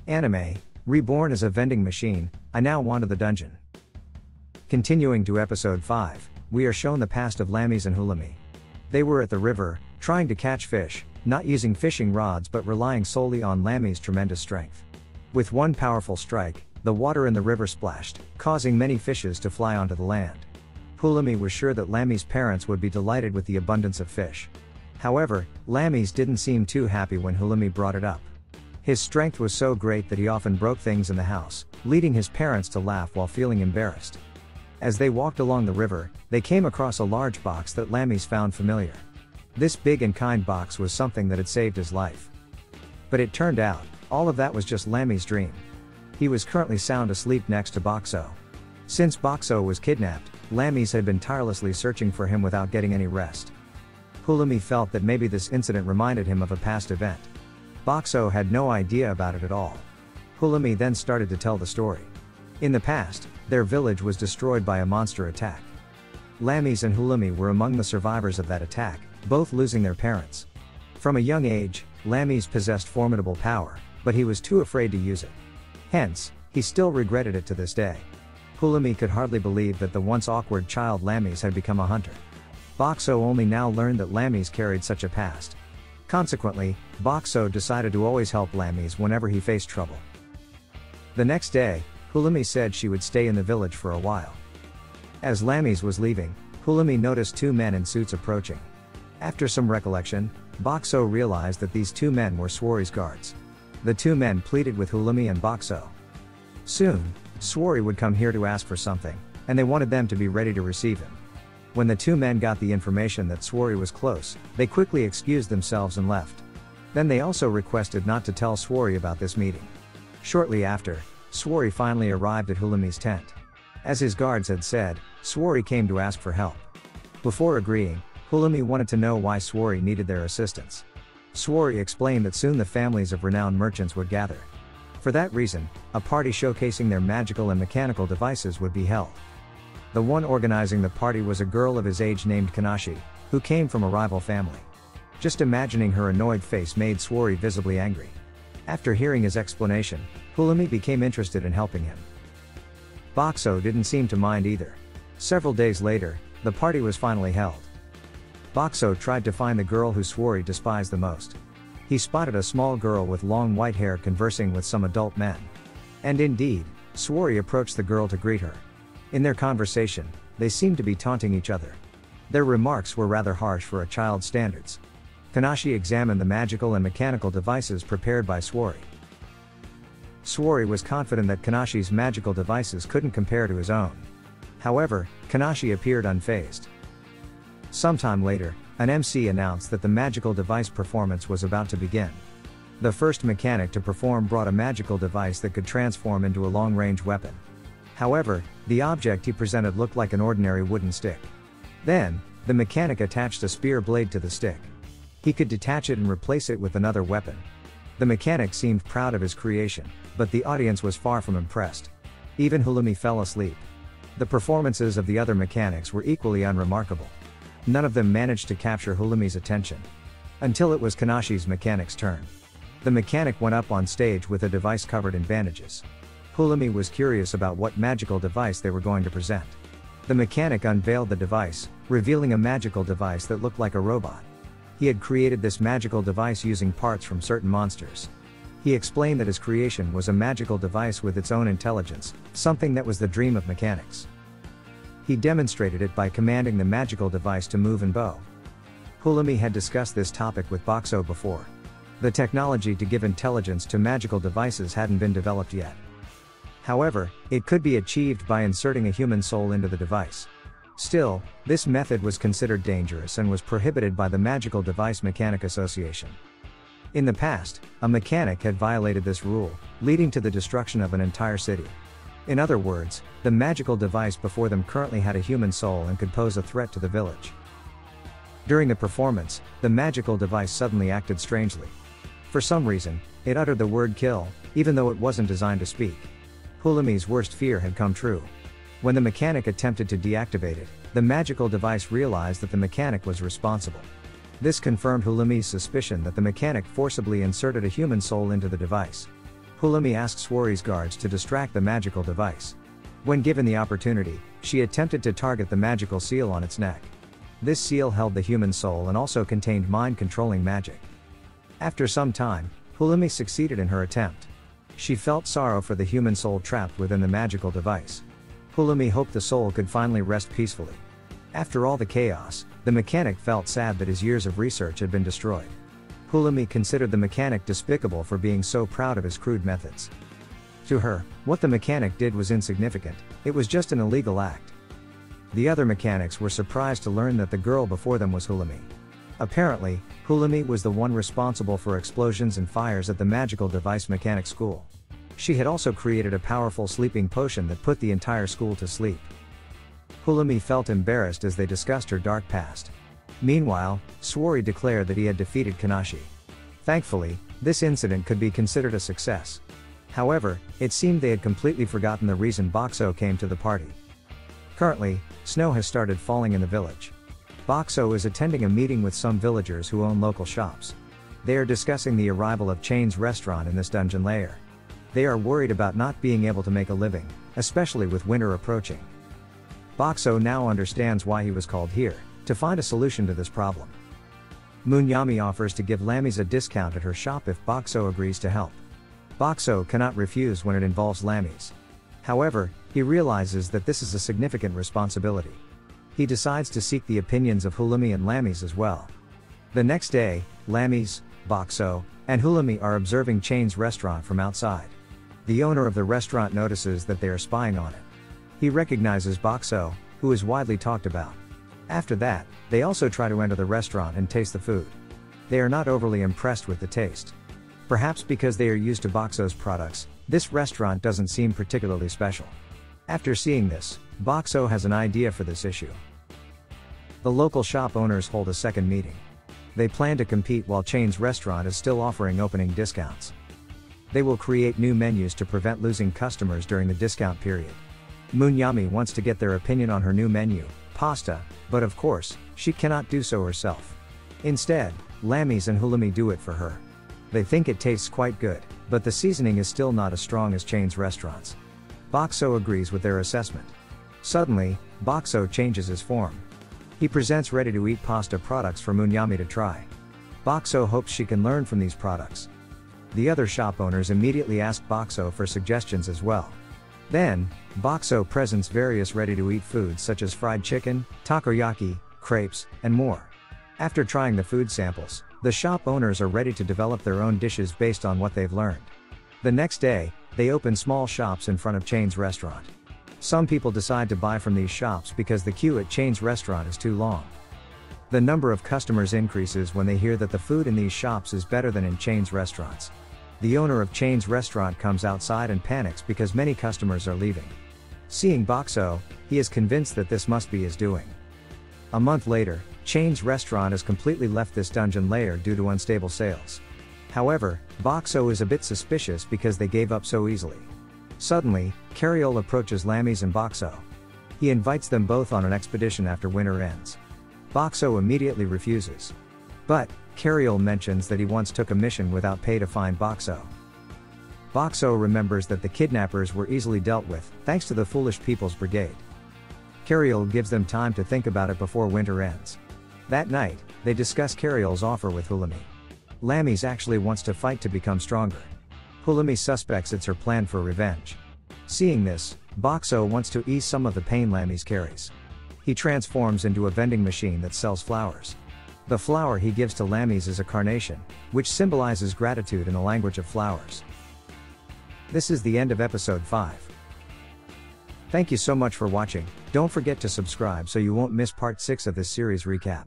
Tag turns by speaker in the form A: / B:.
A: Anime, reborn as a vending machine, I now want to the dungeon. Continuing to episode 5, we are shown the past of Lammies and Hulumi. They were at the river, trying to catch fish, not using fishing rods but relying solely on Lammy's tremendous strength. With one powerful strike, the water in the river splashed, causing many fishes to fly onto the land. Hulumi was sure that Lammy's parents would be delighted with the abundance of fish. However, Lammy's didn't seem too happy when Hulumi brought it up. His strength was so great that he often broke things in the house, leading his parents to laugh while feeling embarrassed. As they walked along the river, they came across a large box that Lammy's found familiar. This big and kind box was something that had saved his life. But it turned out, all of that was just Lammy's dream. He was currently sound asleep next to Boxxo. Since Boxxo was kidnapped, Lammy's had been tirelessly searching for him without getting any rest. Hulumi felt that maybe this incident reminded him of a past event. Boxxo had no idea about it at all. Hulumi then started to tell the story. In the past, their village was destroyed by a monster attack. Lammy's and Hulumi were among the survivors of that attack, both losing their parents. From a young age, Lammy's possessed formidable power, but he was too afraid to use it. Hence, he still regretted it to this day. Hulumi could hardly believe that the once awkward child Lammy's had become a hunter. Boxxo only now learned that Lammy's carried such a past. Consequently, Boxxo decided to always help Lammy's whenever he faced trouble. The next day, Hulumi said she would stay in the village for a while. As Lammy's was leaving, Hulumi noticed two men in suits approaching. After some recollection, Boxxo realized that these two men were Sworry's guards. The two men pleaded with Hulumi and Boxxo. Soon, Sworry would come here to ask for something, and they wanted them to be ready to receive him. When the two men got the information that Sworry was close, they quickly excused themselves and left. Then they also requested not to tell Sworry about this meeting. Shortly after, Sworry finally arrived at Hulumi's tent. As his guards had said, Sworry came to ask for help. Before agreeing, Hulumi wanted to know why Sworry needed their assistance. Sworry explained that soon the families of renowned merchants would gather. For that reason, a party showcasing their magical and mechanical devices would be held. The one organizing the party was a girl of his age named Kanashi, who came from a rival family. Just imagining her annoyed face made Sworry visibly angry. After hearing his explanation, Hulumi became interested in helping him. Boxxo didn't seem to mind either. Several days later, the party was finally held. Boxxo tried to find the girl who Sworry despised the most. He spotted a small girl with long white hair conversing with some adult men. And indeed, Sworry approached the girl to greet her. In their conversation, they seemed to be taunting each other. Their remarks were rather harsh for a child's standards. Kanashi examined the magical and mechanical devices prepared by Sworry. Sworry was confident that Kanashi's magical devices couldn't compare to his own. However, Kanashi appeared unfazed. Sometime later, an MC announced that the magical device performance was about to begin. The first mechanic to perform brought a magical device that could transform into a long-range weapon. However, the object he presented looked like an ordinary wooden stick. Then, the mechanic attached a spear blade to the stick. He could detach it and replace it with another weapon. The mechanic seemed proud of his creation, but the audience was far from impressed. Even Hulumi fell asleep. The performances of the other mechanics were equally unremarkable. None of them managed to capture Hulumi's attention. Until it was Kanashi's mechanic's turn. The mechanic went up on stage with a device covered in bandages. Hulumi was curious about what magical device they were going to present. The mechanic unveiled the device, revealing a magical device that looked like a robot. He had created this magical device using parts from certain monsters. He explained that his creation was a magical device with its own intelligence, something that was the dream of mechanics. He demonstrated it by commanding the magical device to move and bow. Hulumi had discussed this topic with Boxxo before. The technology to give intelligence to magical devices hadn't been developed yet. However, it could be achieved by inserting a human soul into the device. Still, this method was considered dangerous and was prohibited by the Magical Device Mechanic Association. In the past, a mechanic had violated this rule, leading to the destruction of an entire city. In other words, the magical device before them currently had a human soul and could pose a threat to the village. During the performance, the magical device suddenly acted strangely. For some reason, it uttered the word kill, even though it wasn't designed to speak. Hulumi's worst fear had come true. When the mechanic attempted to deactivate it, the magical device realized that the mechanic was responsible. This confirmed Hulumi's suspicion that the mechanic forcibly inserted a human soul into the device. Hulumi asks Swari's guards to distract the magical device. When given the opportunity, she attempted to target the magical seal on its neck. This seal held the human soul and also contained mind-controlling magic. After some time, Hulumi succeeded in her attempt. She felt sorrow for the human soul trapped within the magical device. Hulumi hoped the soul could finally rest peacefully. After all the chaos, the mechanic felt sad that his years of research had been destroyed. Hulumi considered the mechanic despicable for being so proud of his crude methods. To her, what the mechanic did was insignificant, it was just an illegal act. The other mechanics were surprised to learn that the girl before them was Hulumi. Apparently, Hulumi was the one responsible for explosions and fires at the magical device mechanic school. She had also created a powerful sleeping potion that put the entire school to sleep. Hulumi felt embarrassed as they discussed her dark past. Meanwhile, Swari declared that he had defeated Kanashi. Thankfully, this incident could be considered a success. However, it seemed they had completely forgotten the reason Boxxo came to the party. Currently, snow has started falling in the village. Boxxo is attending a meeting with some villagers who own local shops. They are discussing the arrival of Chain's restaurant in this dungeon lair. They are worried about not being able to make a living, especially with winter approaching. Boxxo now understands why he was called here, to find a solution to this problem. Munyami offers to give Lammy's a discount at her shop if Boxxo agrees to help. Boxxo cannot refuse when it involves Lammy's. However, he realizes that this is a significant responsibility. He decides to seek the opinions of Hulumi and Lammy's as well. The next day, Lammy's, Boxxo, and Hulumi are observing Chain's restaurant from outside. The owner of the restaurant notices that they are spying on it. He recognizes Boxxo, who is widely talked about. After that, they also try to enter the restaurant and taste the food. They are not overly impressed with the taste. Perhaps because they are used to Boxxo's products, this restaurant doesn't seem particularly special. After seeing this, Boxxo has an idea for this issue. The local shop owners hold a second meeting. They plan to compete while Chain's restaurant is still offering opening discounts. They will create new menus to prevent losing customers during the discount period. Munyami wants to get their opinion on her new menu, pasta, but of course, she cannot do so herself. Instead, Lammy's and Hulumi do it for her. They think it tastes quite good, but the seasoning is still not as strong as Chain's restaurants. Boxxo agrees with their assessment. Suddenly, Boxxo changes his form. He presents ready-to-eat pasta products for Munyami to try. Boxxo hopes she can learn from these products. The other shop owners immediately ask Boxxo for suggestions as well. Then, Boxxo presents various ready-to-eat foods such as fried chicken, takoyaki, crepes, and more. After trying the food samples, the shop owners are ready to develop their own dishes based on what they've learned. The next day, they open small shops in front of Chain's restaurant. Some people decide to buy from these shops because the queue at Chain's restaurant is too long. The number of customers increases when they hear that the food in these shops is better than in Chain's restaurants. The owner of Chain's restaurant comes outside and panics because many customers are leaving. Seeing Boxxo, he is convinced that this must be his doing. A month later, Chain's restaurant has completely left this dungeon lair due to unstable sales. However, Boxxo is a bit suspicious because they gave up so easily. Suddenly, Cariol approaches Lammy's and Boxxo. He invites them both on an expedition after winter ends. Boxxo immediately refuses. But, Cariol mentions that he once took a mission without pay to find Boxxo. Boxxo remembers that the kidnappers were easily dealt with, thanks to the Foolish People's Brigade. Cariol gives them time to think about it before winter ends. That night, they discuss Cariol's offer with Hulumi. Lammy's actually wants to fight to become stronger. Hulumi suspects it's her plan for revenge. Seeing this, Boxxo wants to ease some of the pain Lammy's carries. He transforms into a vending machine that sells flowers. The flower he gives to Lammy's is a carnation, which symbolizes gratitude in the language of flowers. This is the end of episode 5. Thank you so much for watching. Don't forget to subscribe so you won't miss part 6 of this series recap.